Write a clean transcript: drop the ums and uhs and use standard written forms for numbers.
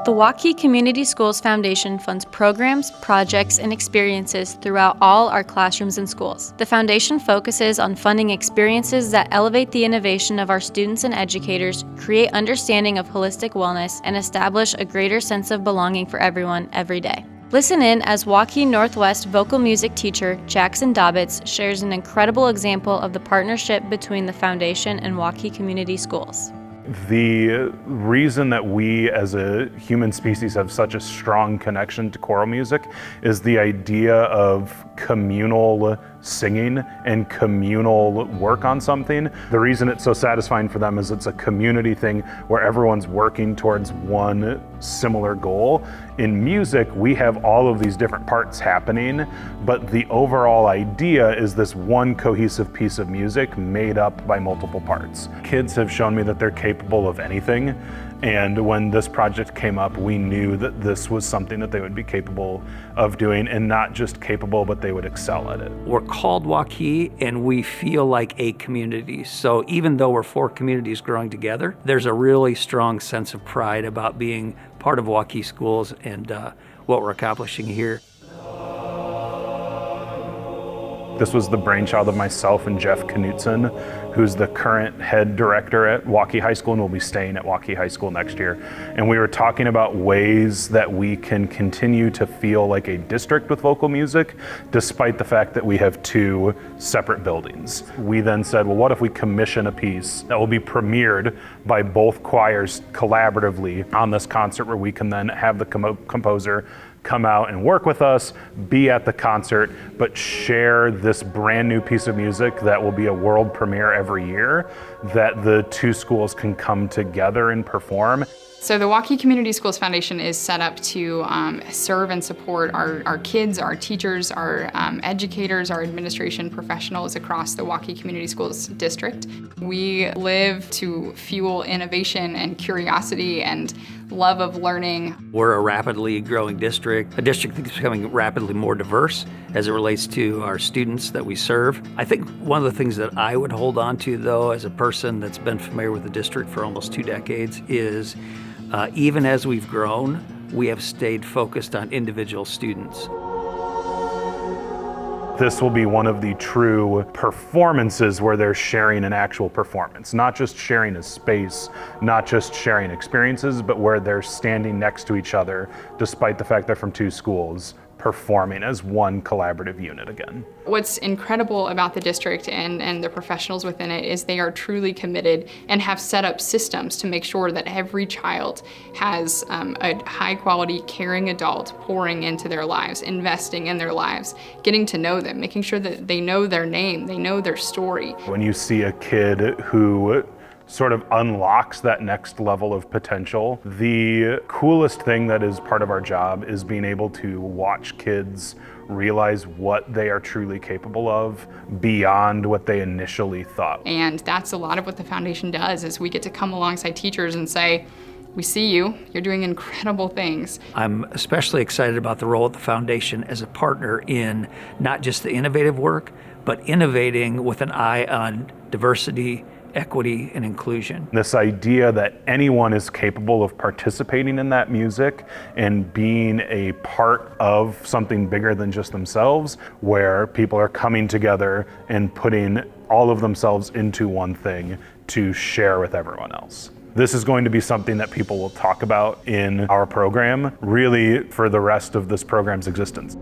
The Waukee Community Schools Foundation funds programs, projects, and experiences throughout all our classrooms and schools. The foundation focuses on funding experiences that elevate the innovation of our students and educators, create understanding of holistic wellness, and establish a greater sense of belonging for everyone every day. Listen in as Waukee Northwest vocal music teacher Jackson Dobbitz shares an incredible example of the partnership between the foundation and Waukee Community Schools. The reason that we as a human species have such a strong connection to choral music is the idea of communal singing and communal work on something. The reason it's so satisfying for them is it's a community thing where everyone's working towards one similar goal. In music, we have all of these different parts happening, but the overall idea is this one cohesive piece of music made up by multiple parts. Kids have shown me that they're capable of anything, and when this project came up, we knew that this was something that they would be capable of doing, and not just capable, but they would excel at it. We're called Waukee, and we feel like a community. So even though we're 4 communities growing together, there's a really strong sense of pride about being part of Waukee Schools and what we're accomplishing here. This was the brainchild of myself and Jeff Knutson, who's the current head director at Waukee High School and will be staying at Waukee High School next year. And we were talking about ways that we can continue to feel like a district with vocal music, despite the fact that we have 2 separate buildings. We then said, well, what if we commission a piece that will be premiered by both choirs collaboratively on this concert, where we can then have the composer come out and work with us, be at the concert, but share this brand new piece of music that will be a world premiere every year, that the 2 schools can come together and perform. So the Waukee Community Schools Foundation is set up to serve and support our kids, our teachers, our educators, our administration professionals across the Waukee Community Schools District. We live to fuel innovation and curiosity and love of learning. We're a rapidly growing district, a district that's becoming rapidly more diverse as it relates to our students that we serve. I think one of the things that I would hold on to, though, as a person that's been familiar with the district for almost 2 decades, is even as we've grown, we have stayed focused on individual students. This will be one of the true performances where they're sharing an actual performance, not just sharing a space, not just sharing experiences, but where they're standing next to each other, despite the fact they're from 2 schools, performing as one collaborative unit again. What's incredible about the district and the professionals within it is they are truly committed and have set up systems to make sure that every child has a high quality, caring adult pouring into their lives, investing in their lives, getting to know them, making sure that they know their name, they know their story. When you see a kid who sort of unlocks that next level of potential, the coolest thing that is part of our job is being able to watch kids realize what they are truly capable of beyond what they initially thought. And that's a lot of what the foundation does, is we get to come alongside teachers and say, we see you, you're doing incredible things. I'm especially excited about the role of the foundation as a partner in not just the innovative work, but innovating with an eye on diversity, equity, and inclusion. This idea that anyone is capable of participating in that music and being a part of something bigger than just themselves, where people are coming together and putting all of themselves into one thing to share with everyone else. This is going to be something that people will talk about in our program, really for the rest of this program's existence.